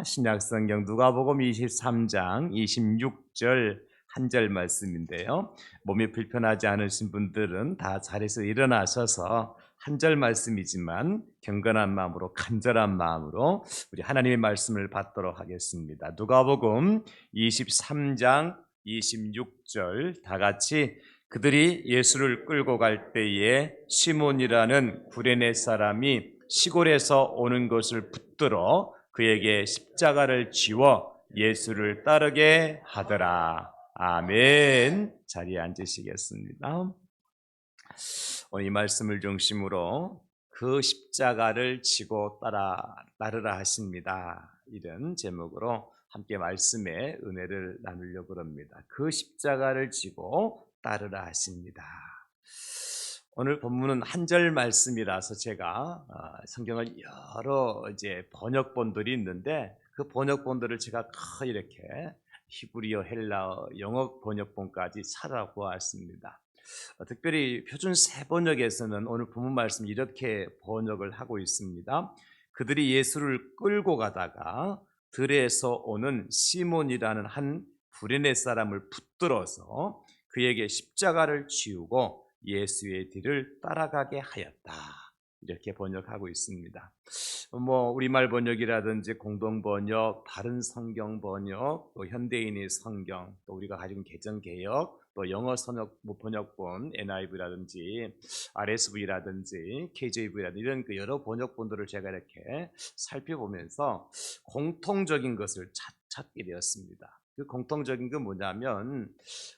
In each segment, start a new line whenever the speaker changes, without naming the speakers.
신약성경 누가복음 23장 26절 한 절 말씀인데요. 몸이 불편하지 않으신 분들은 다 자리에서 일어나셔서 한 절 말씀이지만 경건한 마음으로 간절한 마음으로 우리 하나님의 말씀을 받도록 하겠습니다. 누가복음 23장 26절 다 같이 그들이 예수를 끌고 갈 때에 시몬이라는 구레네 사람이 시골에서 오는 것을 붙들어 그에게 십자가를 지워 예수를 따르게 하더라. 아멘. 자리에 앉으시겠습니다. 오늘 이 말씀을 중심으로 그 십자가를 지고 따르라 하십니다. 이런 제목으로 함께 말씀의 은혜를 나누려고 합니다. 그 십자가를 지고 따르라 하십니다. 오늘 본문은 한 절 말씀이라서 제가 성경을 여러 번역본들이 있는데 그 번역본들을 제가 이렇게 히브리어, 헬라어, 영어 번역본까지 찾아보았습니다. 특별히 표준 세 번역에서는 오늘 본문 말씀 이렇게 번역을 하고 있습니다. 그들이 예수를 끌고 가다가 들에서 오는 시몬이라는 한 구레네 사람을 붙들어서 그에게 십자가를 지우고 예수의 뒤를 따라가게 하였다. 이렇게 번역하고 있습니다. 우리말 번역이라든지 공동 번역, 바른 성경 번역, 또 현대인의 성경, 또 우리가 가지고 있는 개정 개역, 또 영어 번역본 NIV라든지 RSV라든지 KJV라든지 이런 그 여러 번역본들을 제가 이렇게 살펴보면서 공통적인 것을 찾게 되었습니다. 그 공통적인 건 뭐냐면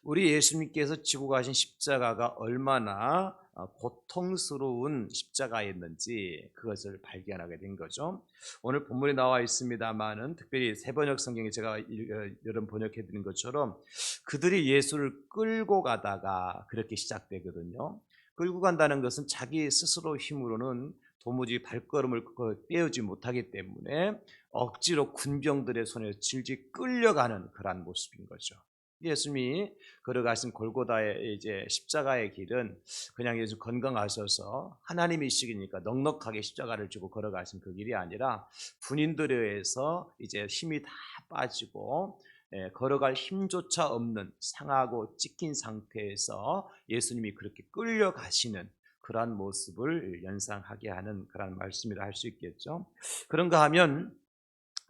우리 예수님께서 지고 가신 십자가가 얼마나 고통스러운 십자가였는지 그것을 발견하게 된 거죠. 오늘 본문에 나와 있습니다만은 특별히 세번역 성경에 제가 여러 번역해 드린 것처럼 그들이 예수를 끌고 가다가 그렇게 시작되거든요. 끌고 간다는 것은 자기 스스로 힘으로는 도무지 발걸음을 떼우지 못하기 때문에 억지로 군병들의 손에 질질 끌려가는 그러한 모습인 거죠. 예수님이 걸어가신 골고다의 십자가의 길은 그냥 예수 건강하셔서 하나님이시기니까 넉넉하게 십자가를 지고 걸어가신 그 길이 아니라 군인들에 의해서 힘이 다 빠지고 걸어갈 힘조차 없는 상하고 찢긴 상태에서 예수님이 그렇게 끌려가시는 그러한 모습을 연상하게 하는 그런 말씀이라 할 수 있겠죠. 그런가 하면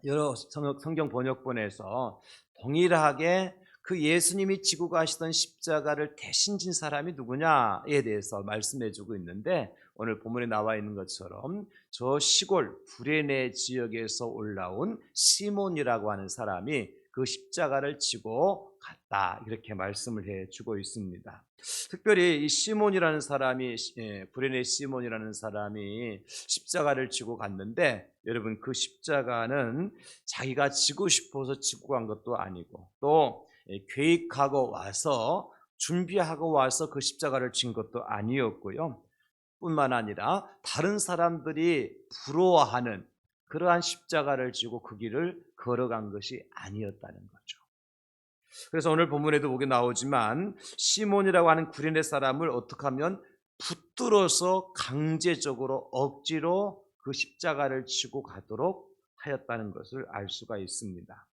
여러 성경 번역본에서 동일하게 그 예수님이 지고 가시던 십자가를 대신 진 사람이 누구냐에 대해서 말씀해 주고 있는데 오늘 본문에 나와 있는 것처럼 저 시골 구레네 지역에서 올라온 시몬이라고 하는 사람이 그 십자가를 지고 갔다 이렇게 말씀을 해 주고 있습니다. 특별히 이 시몬이라는 사람이 구레네 시몬이라는 사람이 십자가를 지고 갔는데 여러분 그 십자가는 자기가 지고 싶어서 지고 간 것도 아니고 또 계획하고 와서 준비하고 와서 그 십자가를 진 것도 아니었고요. 뿐만 아니라 다른 사람들이 부러워하는 그러한 십자가를 지고 그 길을 걸어간 것이 아니었다는 거죠. 그래서 오늘 본문에도 보게 나오지만 시몬이라고 하는 구레네 사람을 어떻게 하면 붙들어서 강제적으로 억지로 그 십자가를 지고 가도록 하였다는 것을 알 수가 있습니다.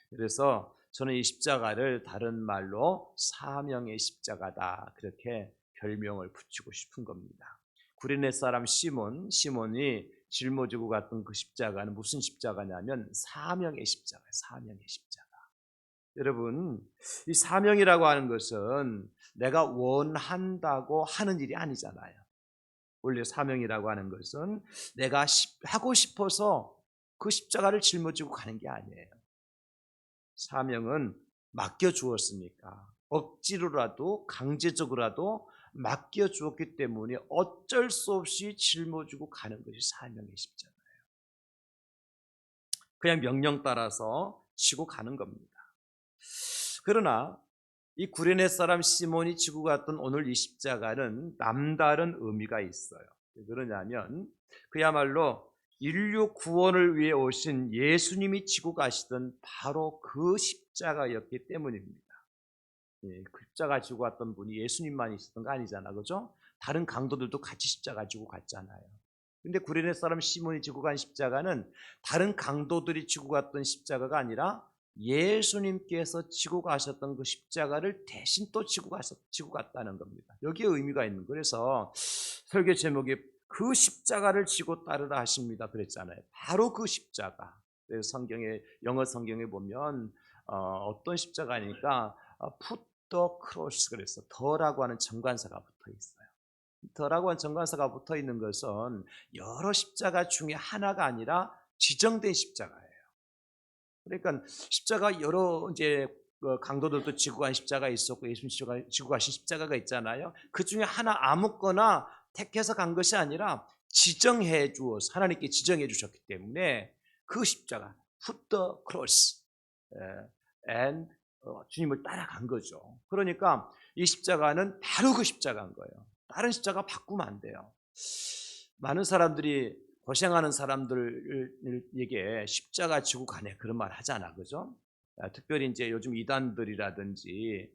그래서 저는 이 십자가를 다른 말로 사명의 십자가다 그렇게 별명을 붙이고 싶은 겁니다. 구레네 사람 시몬이 짊어지고 갔던 그 십자가는 무슨 십자가냐면 사명의 십자가, 사명의 십자가. 여러분, 이 사명이라고 하는 것은 내가 원한다고 하는 일이 아니잖아요. 원래 사명이라고 하는 것은 내가 하고 싶어서 그 십자가를 짊어지고 가는 게 아니에요. 사명은 맡겨 주었으니까 억지로라도 강제적으로라도 맡겨 주었기 때문에 어쩔 수 없이 짊어지고 가는 것이 사명의 십자가예요. 그냥 명령 따라서 지고 가는 겁니다. 그러나 이 구레네 사람 시몬이 지고 갔던 오늘 이 십자가는 남다른 의미가 있어요. 왜 그러냐면 그야말로 인류 구원을 위해 오신 예수님이 지고 가시던 바로 그 십자가였기 때문입니다. 그 십자가 지고 갔던 분이 예수님만 있었던 거 아니잖아, 그죠? 다른 강도들도 같이 십자가 지고 갔잖아요. 근데 구레네 사람 시몬이 지고 간 십자가는 다른 강도들이 지고 갔던 십자가가 아니라 예수님께서 지고 가셨던 그 십자가를 대신 또 지고 갔다는 겁니다. 여기에 의미가 있는 거예요. 그래서 설교 제목이 그 십자가를 지고 따르라 하십니다 그랬잖아요. 바로 그 십자가. 그래서 영어 성경에 보면 어떤 십자가니까 put the cross 그래서 더라고 하는 정관사가 붙어 있어요. 더라고 하는 정관사가 붙어 있는 것은 여러 십자가 중에 하나가 아니라 지정된 십자가예요. 그러니까 십자가 여러 이제 강도들도 지고 간 십자가 있었고 예수님 지고 가신 십자가가 있잖아요. 그 중에 하나 아무거나 택해서 간 것이 아니라 지정해 주어서 하나님께 지정해 주셨기 때문에 그 십자가 put the cross and 주님을 따라간 거죠. 그러니까 이 십자가는 바로 그 십자가인 거예요. 다른 십자가 바꾸면 안 돼요. 많은 사람들이 고생하는 사람들에게 십자가 지고 가네 그런 말 하잖아, 그죠? 특별히 이제 요즘 이단들이라든지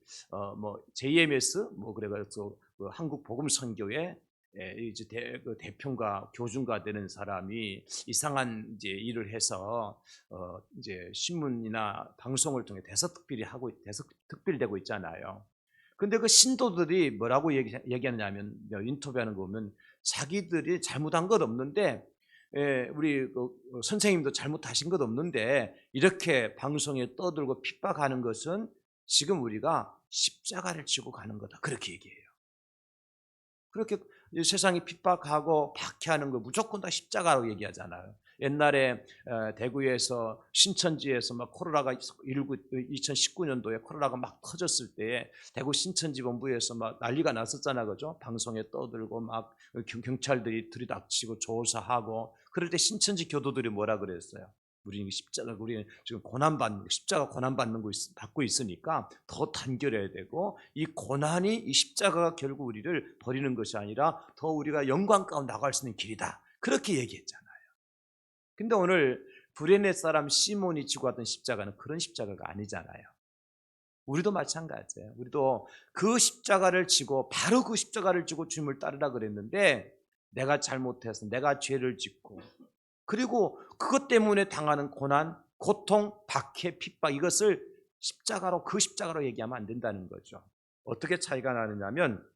뭐 JMS 뭐 그래가지고 그 한국 복음 선교회 이제 대표가 교주가 되는 사람이 이상한 이제 일을 해서 이제 신문이나 방송을 통해 대서특필되고 있잖아요. 근데 그 신도들이 뭐라고 얘기하느냐면 인터뷰하는 거 보면 자기들이 잘못한 것 없는데 우리 선생님도 잘못하신 것 없는데 이렇게 방송에 떠들고 핍박하는 것은 지금 우리가 십자가를 지고 가는 거다 그렇게 얘기해요. 그렇게 세상이 핍박하고 박해하는 거 무조건 다 십자가로 얘기하잖아요. 옛날에 대구에서 신천지에서 막 코로나가 2019년도에 코로나가 막 터졌을 때 대구 신천지 본부에서 막 난리가 났었잖아, 그죠? 방송에 떠들고 막 경찰들이 들이닥치고 조사하고 그럴 때 신천지 교도들이 뭐라 그랬어요? 우리는 지금 십자가 고난 받고 있으니까 더 단결해야 되고 이 고난이 이 십자가가 결국 우리를 버리는 것이 아니라 더 우리가 영광 가운데 나갈 수 있는 길이다. 그렇게 얘기했잖아요. 근데 오늘 구레네 사람 시몬이 지고 왔던 십자가는 그런 십자가가 아니잖아요. 우리도 마찬가지예요. 우리도 그 십자가를 지고 바로 그 십자가를 지고 주님을 따르라 그랬는데 내가 잘못해서 내가 죄를 짓고 그리고 그것 때문에 당하는 고난, 고통, 박해, 핍박 이것을 그 십자가로 얘기하면 안 된다는 거죠. 어떻게 차이가 나느냐면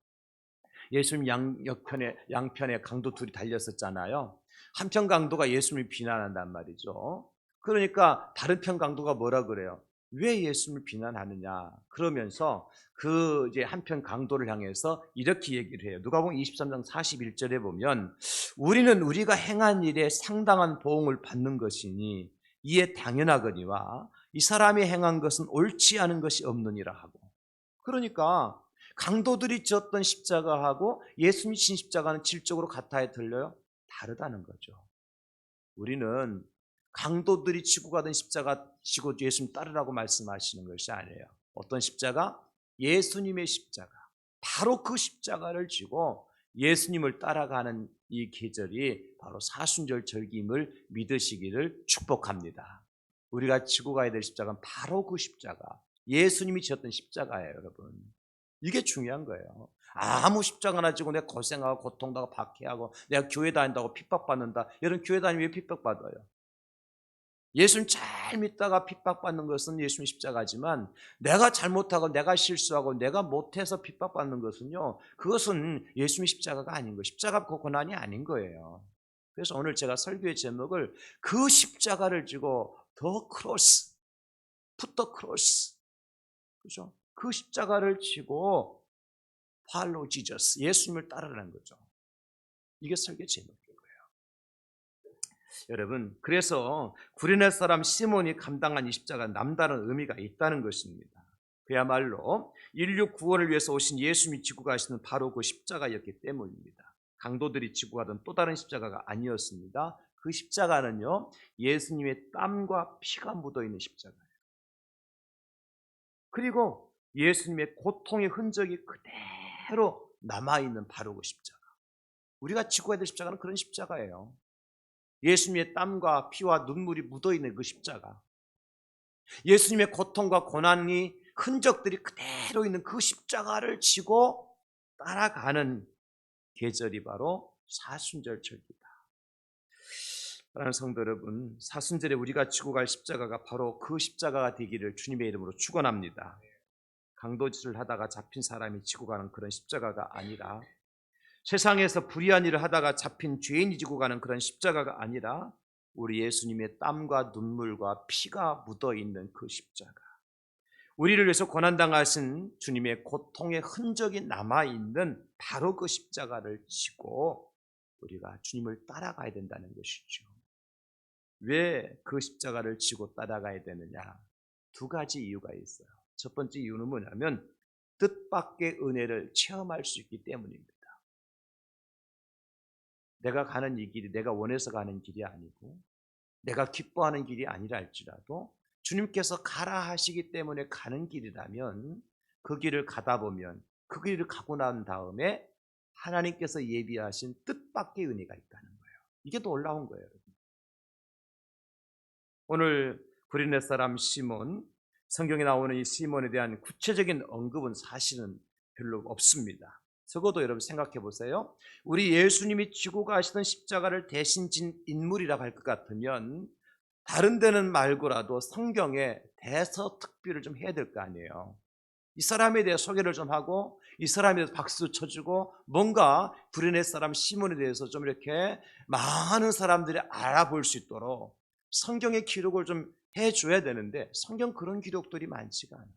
예수님 양편에 강도 둘이 달렸었잖아요. 한편 강도가 예수님을 비난한단 말이죠. 그러니까 다른 편 강도가 뭐라 그래요? 왜 예수님을 비난하느냐? 그러면서 그 이제 한편 강도를 향해서 이렇게 얘기를 해요. 누가복음 23장 41절에 보면 우리는 우리가 행한 일에 상당한 보응을 받는 것이니 이에 당연하거니와 이 사람이 행한 것은 옳지 않은 것이 없느니라 하고. 그러니까 강도들이 지었던 십자가하고 예수님이 진 십자가는 질적으로 같아야 들려요? 다르다는 거죠. 우리는 강도들이 지고 가던 십자가 지고 예수님 따르라고 말씀하시는 것이 아니에요. 어떤 십자가? 예수님의 십자가. 바로 그 십자가를 지고 예수님을 따라가는 이 계절이 바로 사순절 절기임을 믿으시기를 축복합니다. 우리가 지고 가야 될 십자가는 바로 그 십자가. 예수님이 지었던 십자가예요, 여러분. 이게 중요한 거예요. 아무 십자가나 지고 내가 고생하고 고통당하고 박해하고 내가 교회 다닌다고 핍박받는다. 여러분 교회 다니면 왜 핍박받아요? 예수님 잘 믿다가 핍박받는 것은 예수님 십자가지만 내가 잘못하고 내가 실수하고 내가 못해서 핍박받는 것은요. 그것은 예수님 십자가가 아닌 거예요. 십자가 그 고난이 아닌 거예요. 그래서 오늘 제가 설교의 제목을 그 십자가를 지고 더 크로스, 풋더 크로스 그죠? 그 십자가를 지고 follow Jesus, 예수님을 따르라는 거죠. 이게 설교 제목인 거예요. 여러분, 그래서 구레네 사람 시몬이 감당한 이 십자가는 남다른 의미가 있다는 것입니다. 그야말로 인류 구원을 위해서 오신 예수님이 지고 가시는 바로 그 십자가였기 때문입니다. 강도들이 지고 가던 또 다른 십자가가 아니었습니다. 그 십자가는요, 예수님의 땀과 피가 묻어있는 십자가예요. 그리고 예수님의 고통의 흔적이 그대로 남아있는 바로 그 십자가. 우리가 지고 가야 될 십자가는 그런 십자가예요. 예수님의 땀과 피와 눈물이 묻어있는 그 십자가. 예수님의 고통과 고난이 흔적들이 그대로 있는 그 십자가를 지고 따라가는 계절이 바로 사순절 절기다. 사랑하는 성도 여러분, 사순절에 우리가 지고 갈 십자가가 바로 그 십자가가 되기를 주님의 이름으로 축원합니다. 강도질을 하다가 잡힌 사람이 지고 가는 그런 십자가가 아니라, 세상에서 불의한 일을 하다가 잡힌 죄인이 지고 가는 그런 십자가가 아니라, 우리 예수님의 땀과 눈물과 피가 묻어 있는 그 십자가, 우리를 위해서 고난당하신 주님의 고통의 흔적이 남아있는 바로 그 십자가를 지고 우리가 주님을 따라가야 된다는 것이죠. 왜 그 십자가를 지고 따라가야 되느냐? 두 가지 이유가 있어요. 첫 번째 이유는 뭐냐면 뜻밖의 은혜를 체험할 수 있기 때문입니다. 내가 가는 이 길이 내가 원해서 가는 길이 아니고 내가 기뻐하는 길이 아니라 할지라도 주님께서 가라 하시기 때문에 가는 길이라면, 그 길을 가다 보면, 그 길을 가고 난 다음에 하나님께서 예비하신 뜻밖의 은혜가 있다는 거예요. 이게 더 놀라운 거예요. 오늘 구레네 사람 시몬, 성경에 나오는 이 시몬에 대한 구체적인 언급은 사실은 별로 없습니다. 적어도 여러분 생각해 보세요. 우리 예수님이 지고 가시던 십자가를 대신 진 인물이라고 할 것 같으면 다른 데는 말고라도 성경에 대서특필을 좀 해야 될 거 아니에요. 이 사람에 대해 소개를 좀 하고 이 사람에 대해서 박수 쳐주고 뭔가 구레네 사람 시몬에 대해서 좀 이렇게 많은 사람들이 알아볼 수 있도록 성경의 기록을 좀 해줘야 되는데, 성경 그런 기록들이 많지가 않아요.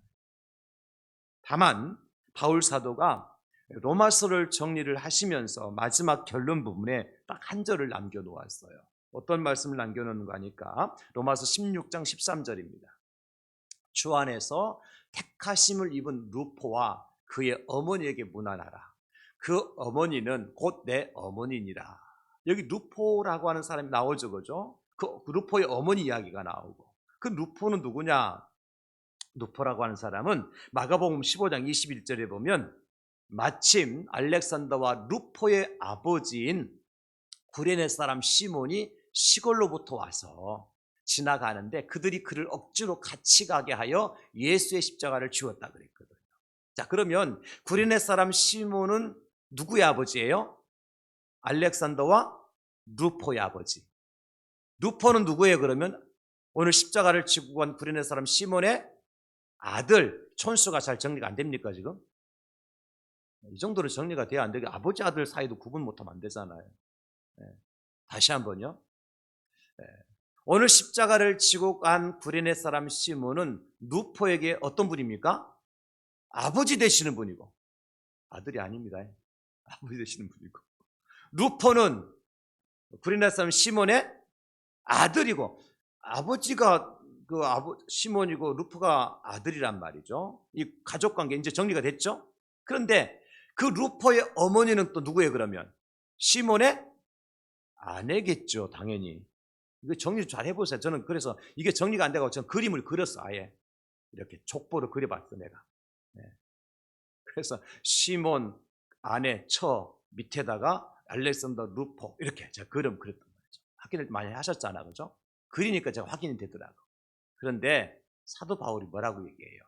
다만 바울 사도가 로마서를 정리를 하시면서 마지막 결론 부분에 딱 한 절을 남겨놓았어요. 어떤 말씀을 남겨놓는가 하니까 로마서 16장 13절입니다. 주 안에서 택하심을 입은 루포와 그의 어머니에게 문안하라. 그 어머니는 곧 내 어머니니라. 여기 루포라고 하는 사람이 나오죠, 그죠? 그 루포의 어머니 이야기가 나오고, 그 루포는 누구냐? 루포라고 하는 사람은 마가복음 15장 21절에 보면 마침 알렉산더와 루포의 아버지인 구레네 사람 시몬이 시골로부터 와서 지나가는데 그들이 그를 억지로 같이 가게 하여 예수의 십자가를 지웠다 그랬거든요. 자, 그러면 구레네 사람 시몬은 누구의 아버지예요? 알렉산더와 루포의 아버지. 루포는 누구예요? 그러면 오늘 십자가를 지고 간 구레네 사람 시몬의 아들. 촌수가 잘 정리가 안 됩니까 지금? 이 정도로 정리가 돼야 안 되게, 아버지 아들 사이도 구분 못하면 안 되잖아요. 다시 한번요. 오늘 십자가를 지고 간 구레네 사람 시몬은 루포에게 어떤 분입니까? 아버지 되시는 분이고, 아들이 아닙니다. 아버지 되시는 분이고, 루포는 구레네 사람 시몬의 아들이고, 아버지가 시몬이고 루포가 아들이란 말이죠. 이 가족관계 이제 정리가 됐죠. 그런데 그 루포의 어머니는 또 누구예요? 그러면 시몬의 아내겠죠, 당연히. 이거 정리 잘 해보세요. 저는 그래서 이게 정리가 안 되고 저는 그림을 그렸어. 아예 이렇게 족보를 그려봤어 내가. 네. 그래서 시몬 아내 처 밑에다가 알렉산더 루포 이렇게 제가 그렸단 말이죠. 확인을 많이 하셨잖아, 그죠? 그리니까 제가 확인이 되더라고. 그런데 사도 바울이 뭐라고 얘기해요?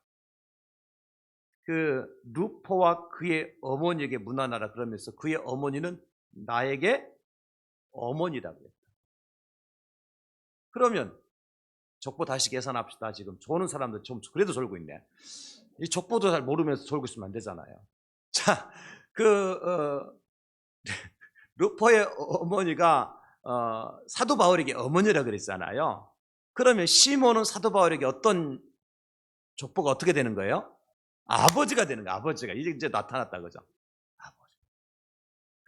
그 루포와 그의 어머니에게 문안하라 그러면서 그의 어머니는 나에게 어머니라고 했다. 그러면 족보 다시 계산합시다. 지금 조는 사람들 좀 그래도 졸고 있네. 이 족보도 잘 모르면서 졸고 있으면 안 되잖아요. 자, 루포의 어머니가 사도 바울에게 어머니라 그랬잖아요. 그러면 시몬은 사도 바울에게 어떤 족보가 어떻게 되는 거예요? 아버지가 되는 거예요. 아버지가 이제 나타났다, 그죠? 아버지.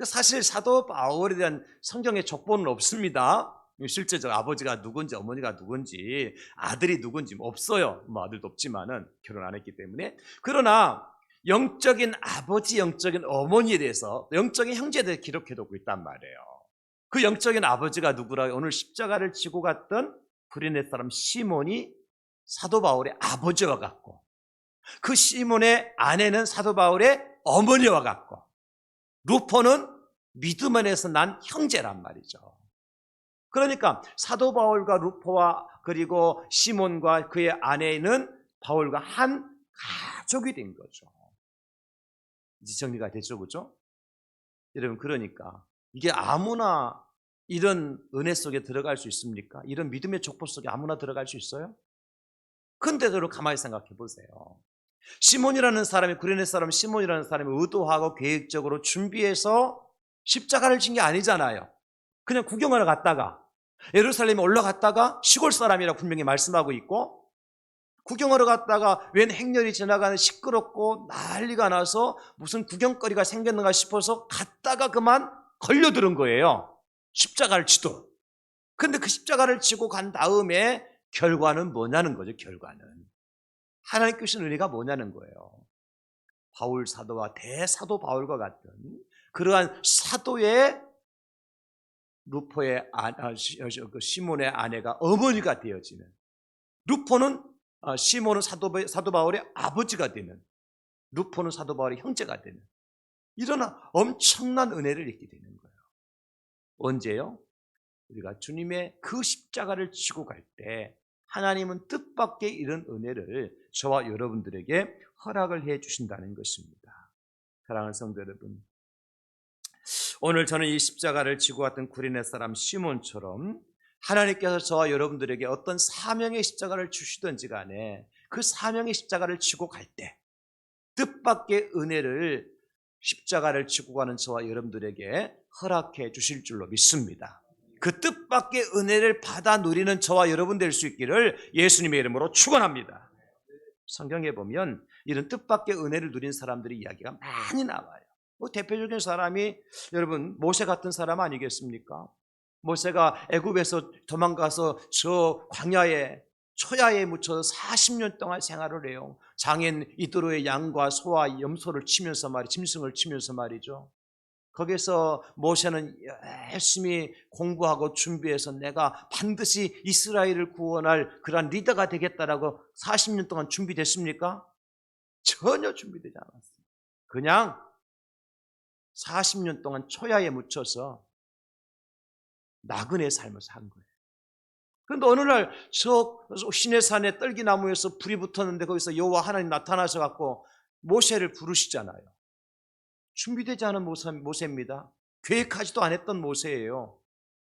사실 사도 바울에 대한 성경의 족보는 없습니다. 실제적 아버지가 누군지 어머니가 누군지 아들이 누군지 없어요. 뭐 아들도 없지만은 결혼 안 했기 때문에. 그러나 영적인 아버지, 영적인 어머니에 대해서, 영적인 형제에 대해 기록해두고 있단 말이에요. 그 영적인 아버지가 누구라? 오늘 십자가를 지고 갔던 구레네 사람 시몬이 사도 바울의 아버지와 같고, 그 시몬의 아내는 사도 바울의 어머니와 같고, 루포는 믿음 안에서 난 형제란 말이죠. 그러니까 사도 바울과 루포와 그리고 시몬과 그의 아내는 바울과 한 가족이 된 거죠. 이제 정리가 됐죠, 그렇죠? 여러분, 그러니까 이게 아무나 이런 은혜 속에 들어갈 수 있습니까? 이런 믿음의 족보 속에 아무나 들어갈 수 있어요? 근데도 가만히 생각해 보세요. 시몬이라는 사람이, 구레네 사람 시몬이라는 사람이 의도하고 계획적으로 준비해서 십자가를 진 게 아니잖아요. 그냥 구경하러 갔다가, 예루살렘에 올라갔다가, 시골 사람이라 분명히 말씀하고 있고, 구경하러 갔다가 웬 행렬이 지나가는 시끄럽고 난리가 나서 무슨 구경거리가 생겼는가 싶어서 갔다가 그만 걸려들은 거예요. 십자가를 지도록. 근데 그 십자가를 지고 간 다음에 결과는 뭐냐는 거죠. 결과는 하나님께 주신 은혜가 뭐냐는 거예요. 바울 사도와 대사도 바울과 같은 그러한 사도의 루포의 시몬의 아내가 어머니가 되어지는, 루포는 시몬은 사도 바울의 아버지가 되는, 루포는 사도 바울의 형제가 되는, 이런 엄청난 은혜를 입게 되는 거예요. 언제요? 우리가 주님의 그 십자가를 지고 갈 때 하나님은 뜻밖의 이런 은혜를 저와 여러분들에게 허락을 해 주신다는 것입니다. 사랑하는 성도 여러분, 오늘 저는 이 십자가를 지고 왔던 구레네 사람 시몬처럼 하나님께서 저와 여러분들에게 어떤 사명의 십자가를 주시든지 간에 그 사명의 십자가를 지고 갈 때 뜻밖의 은혜를 십자가를 지고 가는 저와 여러분들에게 허락해 주실 줄로 믿습니다. 그 뜻밖의 은혜를 받아 누리는 저와 여러분 될 수 있기를 예수님의 이름으로 축원합니다. 성경에 보면 이런 뜻밖의 은혜를 누린 사람들의 이야기가 많이 나와요. 대표적인 사람이 여러분 모세 같은 사람 아니겠습니까? 모세가 애굽에서 도망가서 저 광야에 초야에 묻혀서 40년 동안 생활을 해요. 장인 이도로의 양과 소와 염소를 치면서 짐승을 치면서 말이죠. 거기서 모세는 열심히 공부하고 준비해서 내가 반드시 이스라엘을 구원할 그런 리더가 되겠다라고 40년 동안 준비됐습니까? 전혀 준비되지 않았어요. 그냥 40년 동안 초야에 묻혀서 나그네 삶을 산 거예요. 그런데 어느 날 저 시내산에 떨기나무에서 불이 붙었는데 거기서 여호와 하나님 나타나셔 갖고 모세를 부르시잖아요. 준비되지 않은 모세입니다. 계획하지도 않았던 모세예요.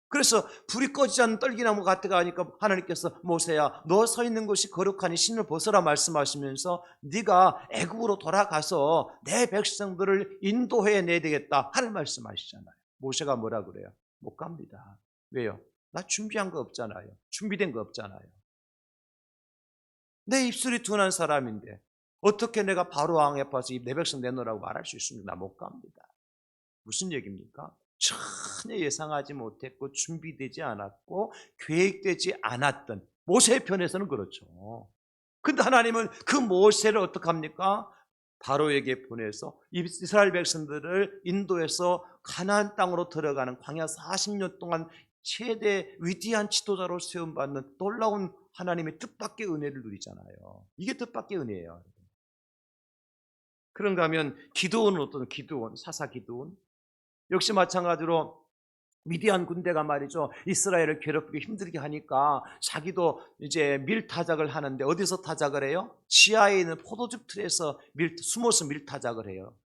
그래서 불이 꺼지지 않는 떨기나무 같아 가니까 하나님께서 모세야 너 서 있는 곳이 거룩하니 신을 벗어라 말씀하시면서 네가 애굽으로 돌아가서 내 백성들을 인도해 내야 되겠다 하는 말씀하시잖아요. 모세가 뭐라 그래요? 못 갑니다. 왜요? 나 준비한 거 없잖아요. 준비된 거 없잖아요. 내 입술이 둔한 사람인데 어떻게 내가 바로 왕 앞에서 내 백성 내놓으라고 말할 수 있습니까? 나 못 갑니다. 무슨 얘기입니까? 전혀 예상하지 못했고 준비되지 않았고 계획되지 않았던 모세의 편에서는 그렇죠. 근데 하나님은 그 모세를 어떻게 합니까? 바로에게 보내서 이스라엘 백성들을 인도해서 가나안 땅으로 들어가는 광야 40년 동안 최대 위대한 지도자로 세움받는 놀라운 하나님의 뜻밖의 은혜를 누리잖아요. 이게 뜻밖의 은혜예요. 그런가 하면 기드온은 어떤 기드온, 사사 기드온 역시 마찬가지로 미디안 군대가 말이죠. 이스라엘을 괴롭히고 힘들게 하니까 자기도 이제 밀타작을 하는데 어디서 타작을 해요? 지하에 있는 포도즙 틀에서 숨어서 밀타작을 해요.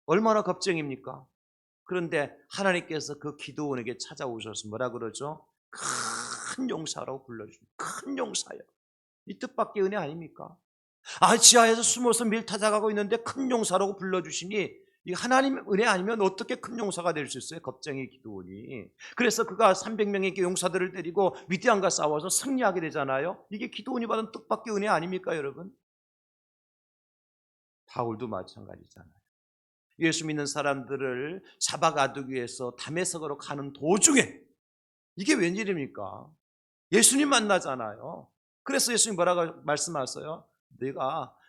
얼마나 겁쟁입니까? 그런데 하나님께서 그 기드온에게 찾아오셔서 뭐라 그러죠? 큰 용사라고 불러주십니다. 큰 용사요. 이 뜻밖의 은혜 아닙니까? 지하에서 숨어서 밀타작하고 있는데 큰 용사라고 불러주시니 이 하나님의 은혜 아니면 어떻게 큰 용사가 될 수 있어요? 겁쟁이 기드온이. 그래서 그가 300명의 용사들을 데리고 미디안과 싸워서 승리하게 되잖아요. 이게 기드온이 받은 뜻밖의 은혜 아닙니까 여러분? 바울도 마찬가지잖아요. 예수 믿는 사람들을 잡아가두기 위해서 다메섹으로 가는 도중에 이게 웬일입니까? 예수님 만나잖아요. 그래서 예수님 뭐라고 말씀하세요?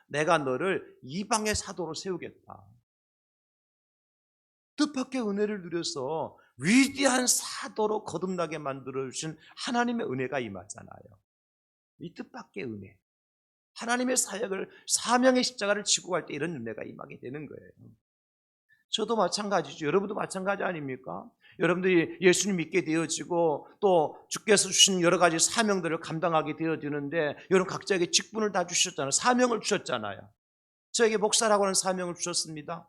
내가 너를 이방의 사도로 세우겠다. 뜻밖의 은혜를 누려서 위대한 사도로 거듭나게 만들어주신 하나님의 은혜가 임하잖아요. 이 뜻밖의 은혜. 하나님의 사역을 사명의 십자가를 지고 갈 때 이런 은혜가 임하게 되는 거예요. 저도 마찬가지죠. 여러분도 마찬가지 아닙니까? 여러분들이 예수님 믿게 되어지고 또 주께서 주신 여러 가지 사명들을 감당하게 되어지는데 여러분 각자에게 직분을 다 주셨잖아요. 사명을 주셨잖아요. 저에게 목사라고 하는 사명을 주셨습니다.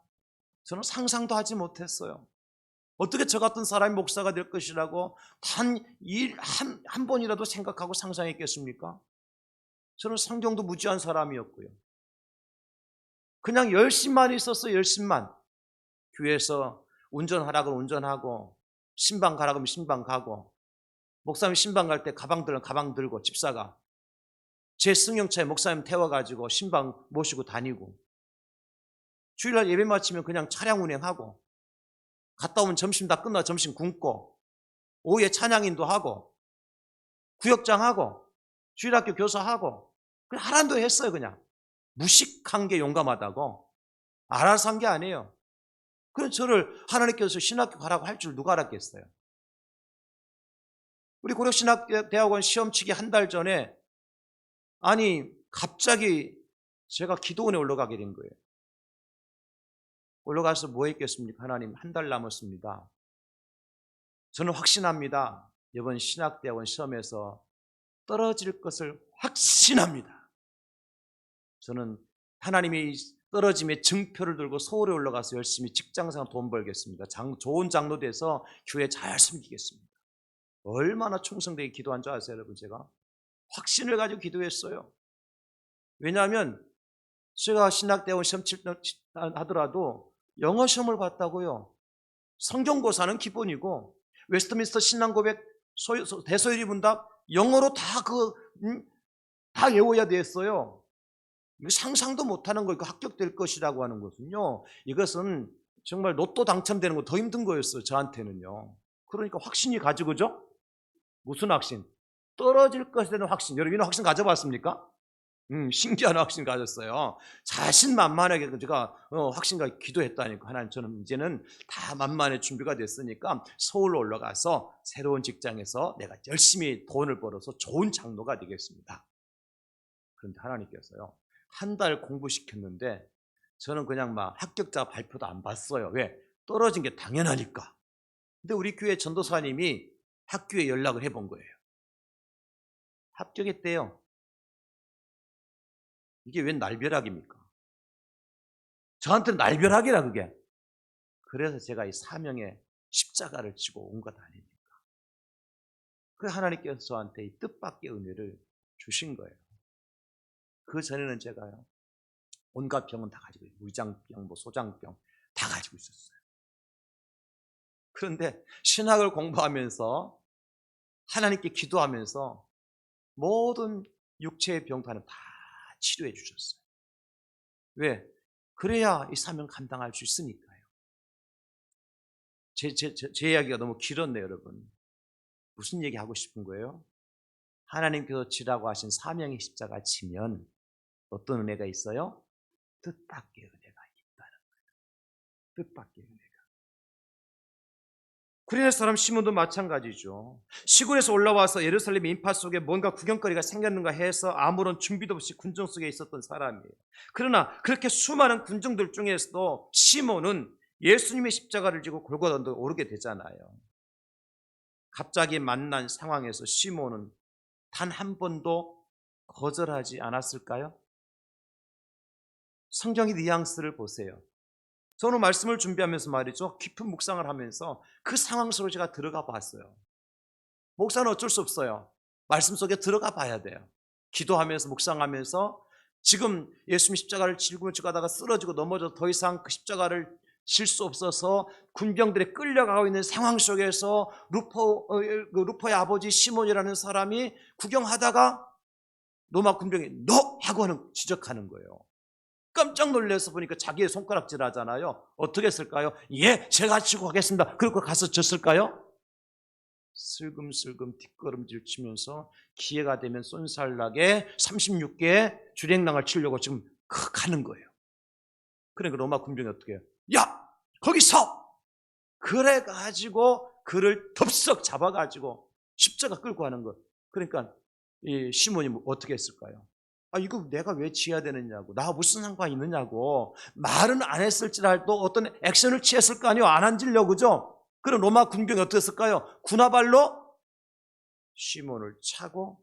저는 상상도 하지 못했어요. 어떻게 저 같은 사람이 목사가 될 것이라고 한 번이라도 생각하고 상상했겠습니까? 저는 성경도 무지한 사람이었고요. 그냥 열심만 있었어요. 열심만. 교회에서 운전하라 그러면 운전하고, 신방 가라 그러면 신방 가고, 목사님 신방 갈 때 가방 들고 집사가 제 승용차에 목사님 태워가지고 신방 모시고 다니고, 주일날 예배 마치면 그냥 차량 운행하고, 갔다 오면 점심 다 끝나 점심 굶고, 오후에 찬양인도 하고, 구역장하고, 주일학교 교사하고, 그냥 하란도 했어요. 그냥 무식한 게 용감하다고. 알아서 한 게 아니에요. 그럼 저를 하나님께서 신학교 가라고 할 줄 누가 알았겠어요? 우리 고려신학대학원 시험치기 한 달 전에, 아니 갑자기 제가 기도원에 올라가게 된 거예요. 올라가서 뭐 했겠습니까? 하나님, 한 달 남았습니다. 저는 확신합니다. 이번 신학대학원 시험에서 떨어질 것을 확신합니다. 저는 하나님이 떨어짐의 증표를 들고 서울에 올라가서 열심히 직장생활 돈 벌겠습니다. 좋은 장로 돼서 교회 잘 숨기겠습니다. 얼마나 충성되게 기도한 줄 아세요, 여러분? 제가 확신을 가지고 기도했어요. 왜냐하면 제가 신학대학원 시험 하더라도 영어 시험을 봤다고요. 성경고사는 기본이고, 웨스트민스터 신앙고백, 대소요리 문답 영어로 다 외워야 됐어요. 상상도 못하는 거, 이거 합격될 것이라고 하는 것은요, 이것은 정말 로또 당첨되는 거 더 힘든 거였어요, 저한테는요. 그러니까 확신이 가지고죠. 무슨 확신? 떨어질 것에 대한 확신. 여러분, 이런 확신 가져봤습니까? 신기한 확신 가졌어요. 자신만만하게 제가 확신과 기도했다니까. 하나님, 저는 이제는 다 만만의 준비가 됐으니까 서울로 올라가서 새로운 직장에서 내가 열심히 돈을 벌어서 좋은 장로가 되겠습니다. 그런데 하나님께서요, 한 달 공부시켰는데 저는 그냥 막 합격자 발표도 안 봤어요. 왜? 떨어진 게 당연하니까. 근데 우리 교회 전도사님이 학교에 연락을 해본 거예요. 합격했대요. 이게 웬 날벼락입니까? 저한테는 날벼락이라 그게. 그래서 제가 이 사명의 십자가를 지고 온 것 아닙니까? 그 하나님께서 저한테 이 뜻밖의 은혜를 주신 거예요. 그 전에는 제가요, 온갖 병은 다 가지고 있어요. 위장병, 소장병 다 가지고 있었어요. 그런데 신학을 공부하면서 하나님께 기도하면서 모든 육체의 병파는 다 치료해 주셨어요. 왜? 그래야 이 사명 감당할 수 있으니까요. 제 이야기가 너무 길었네요, 여러분. 무슨 얘기 하고 싶은 거예요? 하나님께서 지라고 하신 사명의 십자가 지면 어떤 은혜가 있어요? 뜻밖의 은혜가 있다는 거예요. 뜻밖의 은혜가. 구레네 사람 시몬도 마찬가지죠. 시골에서 올라와서 예루살렘 인파 속에 뭔가 구경거리가 생겼는가 해서 아무런 준비도 없이 군중 속에 있었던 사람이에요. 그러나 그렇게 수많은 군중들 중에서도 시몬은 예수님의 십자가를 지고 골고다 언덕에 오르게 되잖아요. 갑자기 만난 상황에서 시몬은 단 한 번도 거절하지 않았을까요? 성경의 뉘앙스를 보세요. 저는 말씀을 준비하면서 말이죠, 깊은 묵상을 하면서 그 상황 속으로 제가 들어가 봤어요. 목사는 어쩔 수 없어요. 말씀 속에 들어가 봐야 돼요. 기도하면서 묵상하면서 지금 예수님 십자가를 지고 가다가 쓰러지고 넘어져 더 이상 그 십자가를 질 수 없어서 군병들에 끌려가고 있는 상황 속에서 루포의 아버지 시몬이라는 사람이 구경하다가 로마 군병이 너! 하고 지적하는 거예요. 깜짝 놀라서 보니까 자기의 손가락질 하잖아요. 어떻게 했을까요? 예, 제가 치고 가겠습니다. 그리고 가서 졌을까요? 슬금슬금 뒷걸음질 치면서 기회가 되면 쏜살나게 36개의 주랭랑을 치려고 지금 가는 거예요. 그러니까 로마 군병이 어떻게 해요? 야! 거기 서! 그래가지고 그를 덥석 잡아가지고 십자가 끌고 가는 거. 그러니까 이 시몬이 어떻게 했을까요? 이거 내가 왜 지어야 되느냐고, 나 무슨 상관이 있느냐고 말은 안 했을지라도 어떤 액션을 취했을 거 아니에요. 안 앉으려고, 그죠? 그럼 로마 군병이 어떻게 했을까요? 군화발로 시몬을 차고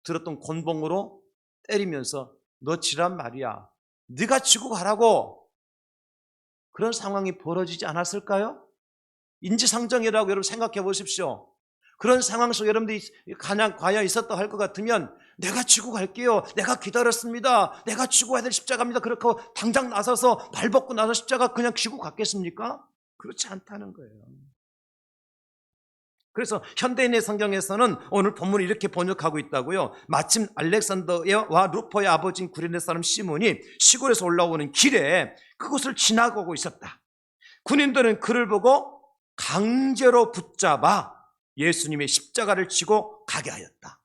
들었던 곤봉으로 때리면서 너 지란 말이야, 네가 지고 가라고. 그런 상황이 벌어지지 않았을까요? 인지상정이라고 여러분 생각해 보십시오. 그런 상황 속에 여러분들이 과연 있었다 할 것 같으면 내가 지고 갈게요. 내가 기다렸습니다. 내가 지고 가야 될 십자가입니다. 그렇게 당장 나서서 발벗고 나서 십자가 그냥 지고 갔겠습니까? 그렇지 않다는 거예요. 그래서 현대인의 성경에서는 오늘 본문을 이렇게 번역하고 있다고요. 마침 알렉산더와 루포의 아버지인 구레네 사람 시몬이 시골에서 올라오는 길에 그곳을 지나가고 있었다. 군인들은 그를 보고 강제로 붙잡아 예수님의 십자가를 지고 가게 하였다.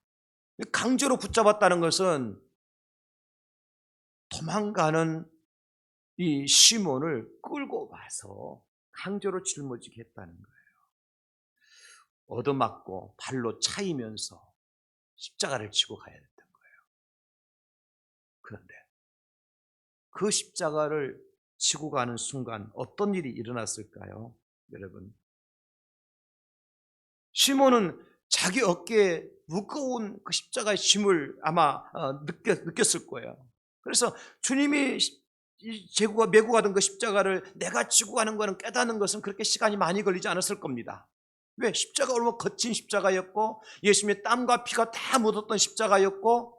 강제로 붙잡았다는 것은 도망가는 이 시몬을 끌고 와서 강제로 짊어지게 했다는 거예요. 얻어맞고 발로 차이면서 십자가를 지고 가야 했던 거예요. 그런데 그 십자가를 지고 가는 순간 어떤 일이 일어났을까요? 여러분, 시몬은 자기 어깨에 무거운 그 십자가의 짐을 아마 느꼈을 거예요. 그래서 주님이 메고 가던 그 십자가를 내가 지고 가는 것은 깨닫는 것은 그렇게 시간이 많이 걸리지 않았을 겁니다. 왜? 십자가 얼마나 거친 십자가였고 예수님의 땀과 피가 다 묻었던 십자가였고,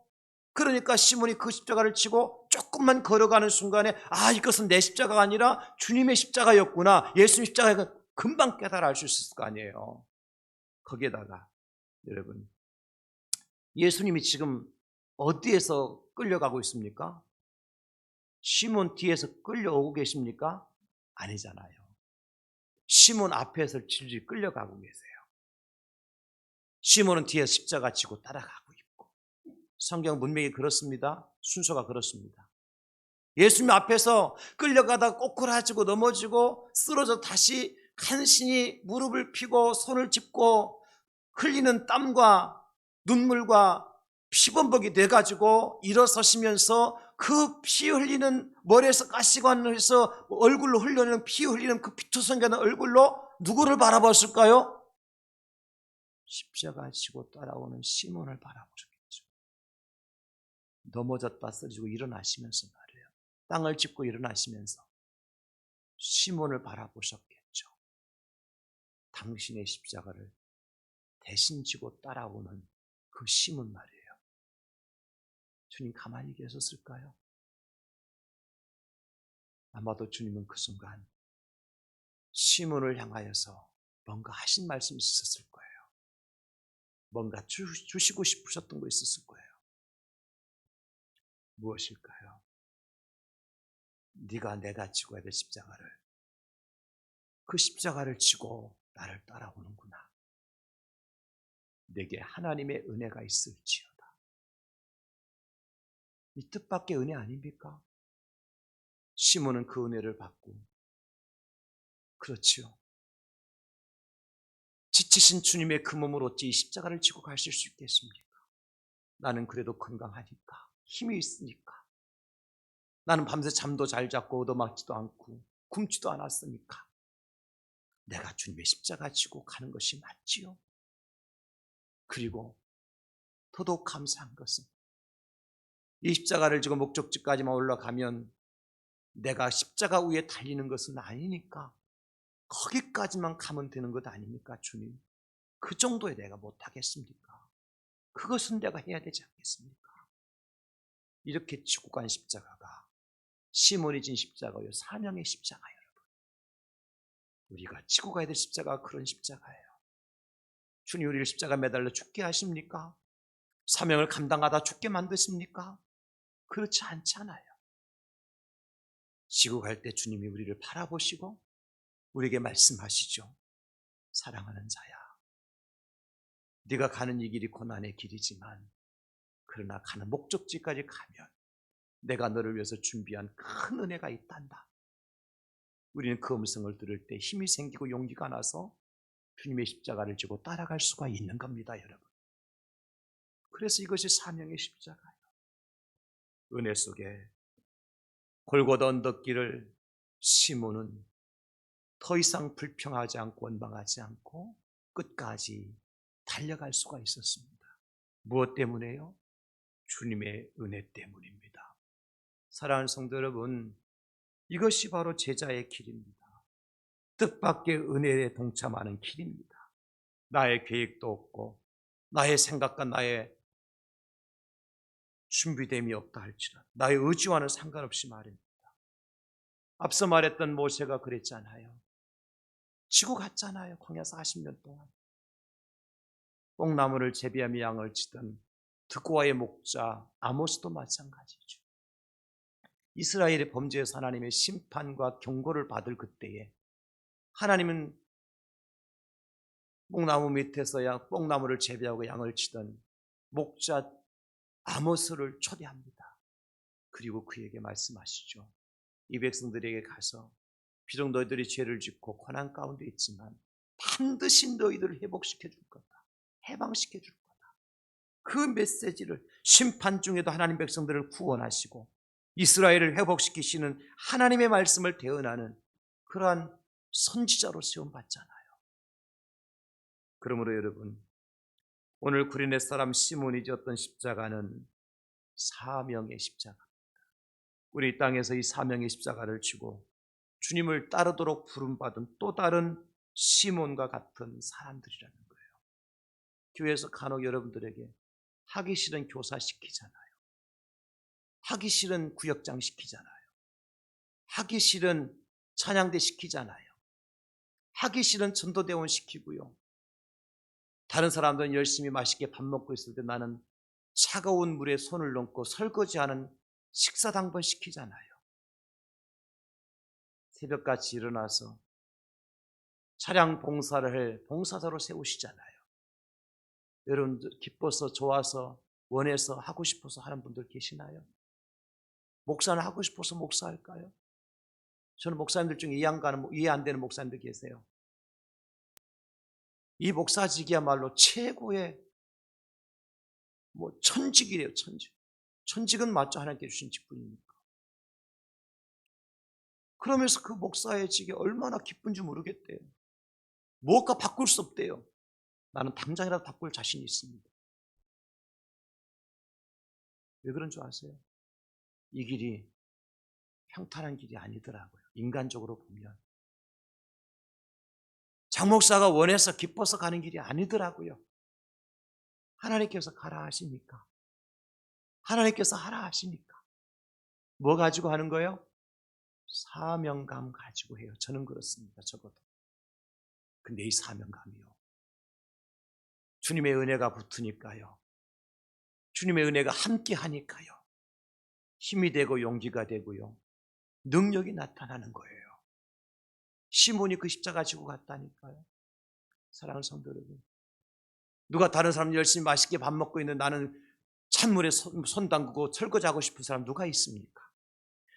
그러니까 시몬이 그 십자가를 지고 조금만 걸어가는 순간에 이것은 내 십자가가 아니라 주님의 십자가였구나, 예수님 십자가가 금방 깨달아 알 수 있을 거 아니에요. 거기에다가 여러분, 예수님이 지금 어디에서 끌려가고 있습니까? 시몬 뒤에서 끌려오고 계십니까? 아니잖아요. 시몬 앞에서 질질 끌려가고 계세요. 시몬은 뒤에 십자가 지고 따라가고 있고, 성경 문맥이 그렇습니다. 순서가 그렇습니다. 예수님 앞에서 끌려가다 꼬꾸라지고 넘어지고 쓰러져 다시 간신히 무릎을 펴고 손을 짚고 흘리는 땀과 눈물과 피범벅이 돼가지고 일어서시면서 그 피 흘리는, 머리에서 가시관을 해서 얼굴로 흘려내는 피 흘리는 그 피투성이는 얼굴로 누구를 바라봤을까요? 십자가 지고 따라오는 시몬을 바라보셨겠죠. 넘어졌다 쓰러지고 일어나시면서 말이에요. 땅을 짚고 일어나시면서 시몬을 바라보셨겠죠. 당신의 십자가를 대신 지고 따라오는 그 시몬 말이에요. 주님 가만히 계셨을까요? 아마도 주님은 그 순간 시몬을 향하여서 뭔가 하신 말씀이 있었을 거예요. 뭔가 주시고 싶으셨던 거 있었을 거예요. 무엇일까요? 네가 내가 지고 해야 될 십자가를, 그 십자가를 지고 나를 따라오는구나. 내게 하나님의 은혜가 있을지어다. 이 뜻밖의 은혜 아닙니까? 시몬은 그 은혜를 받고, 그렇지요, 지치신 주님의 그 몸을 어찌 이 십자가를 지고 가실 수 있겠습니까? 나는 그래도 건강하니까, 힘이 있으니까, 나는 밤새 잠도 잘 잤고 얻어맞지도 않고 굶지도 않았으니까 내가 주님의 십자가 지고 가는 것이 맞지요. 그리고 더더욱 감사한 것은 이 십자가를 지고 목적지까지만 올라가면 내가 십자가 위에 달리는 것은 아니니까 거기까지만 가면 되는 것 아닙니까? 주님, 그 정도에 내가 못하겠습니까? 그것은 내가 해야 되지 않겠습니까? 이렇게 지고 간 십자가가 시몬이 진 십자가요, 사명의 십자가. 여러분, 우리가 지고 가야 될 십자가가 그런 십자가예요. 주님 우리를 십자가 매달려 죽게 하십니까? 사명을 감당하다 죽게 만드십니까? 그렇지 않잖아요. 지고 갈 때 주님이 우리를 바라보시고 우리에게 말씀하시죠. 사랑하는 자야, 네가 가는 이 길이 고난의 길이지만 그러나 가는 목적지까지 가면 내가 너를 위해서 준비한 큰 은혜가 있단다. 우리는 그 음성을 들을 때 힘이 생기고 용기가 나서 주님의 십자가를 지고 따라갈 수가 있는 겁니다, 여러분. 그래서 이것이 사명의 십자가예요. 은혜 속에 골고다 언덕길을 시몬은 더 이상 불평하지 않고 원망하지 않고 끝까지 달려갈 수가 있었습니다. 무엇 때문에요? 주님의 은혜 때문입니다. 사랑하는 성도 여러분, 이것이 바로 제자의 길입니다. 뜻밖의 은혜에 동참하는 길입니다. 나의 계획도 없고 나의 생각과 나의 준비됨이 없다 할지라도 나의 의지와는 상관없이 말입니다. 앞서 말했던 모세가 그랬잖아요. 지고 갔잖아요. 광야 40년 동안. 뽕나무를 재배하며 양을 치던 드고아의 목자 아모스도 마찬가지죠. 이스라엘의 범죄에서 하나님의 심판과 경고를 받을 그때에 하나님은 뽕나무 밑에서야 뽕나무를 재배하고 양을 치던 목자 아모스를 초대합니다. 그리고 그에게 말씀하시죠. 이 백성들에게 가서 비록 너희들이 죄를 짓고 고난 가운데 있지만 반드시 너희들을 회복시켜 줄 거다. 해방시켜 줄 거다. 그 메시지를 심판 중에도 하나님 백성들을 구원하시고 이스라엘을 회복시키시는 하나님의 말씀을 대언하는 그러한 선지자로 세움받잖아요. 그러므로 여러분, 오늘 구레네 사람 시몬이 졌던 십자가는 사명의 십자가입니다. 우리 이 땅에서 이 사명의 십자가를 지고 주님을 따르도록 부름받은 또 다른 시몬과 같은 사람들이라는 거예요. 교회에서 간혹 여러분들에게 하기 싫은 교사 시키잖아요. 하기 싫은 구역장 시키잖아요. 하기 싫은 찬양대 시키잖아요. 하기 싫은 전도대원 시키고요. 다른 사람들은 열심히 맛있게 밥 먹고 있을 때 나는 차가운 물에 손을 넣고 설거지하는 식사당번 시키잖아요. 새벽같이 일어나서 차량 봉사를 할 봉사자로 세우시잖아요. 여러분들 기뻐서 좋아서 원해서 하고 싶어서 하는 분들 계시나요? 목사는 하고 싶어서 목사할까요? 저는 목사님들 중에 이해 안 되는 목사님들 계세요. 이 목사직이야말로 최고의 천직이래요. 천직. 천직은 맞죠. 하나님께 주신 직분이니까. 그러면서 그 목사의 직이 얼마나 기쁜지 모르겠대요. 무엇과 바꿀 수 없대요. 나는 당장이라도 바꿀 자신이 있습니다. 왜 그런 줄 아세요? 이 길이 평탄한 길이 아니더라고요. 인간적으로 보면. 장 목사가 원해서 기뻐서 가는 길이 아니더라고요. 하나님께서 가라 하시니까. 하나님께서 하라 하시니까. 뭐 가지고 하는 거예요? 사명감 가지고 해요. 저는 그렇습니다. 적어도. 근데 이 사명감이요. 주님의 은혜가 붙으니까요. 주님의 은혜가 함께 하니까요. 힘이 되고 용기가 되고요. 능력이 나타나는 거예요. 시몬이 그 십자가 지고 갔다니까요. 사랑하는 성도 여러분. 누가 다른 사람 열심히 맛있게 밥 먹고 있는 나는 찬물에 손 담그고 설거지하고 싶은 사람 누가 있습니까?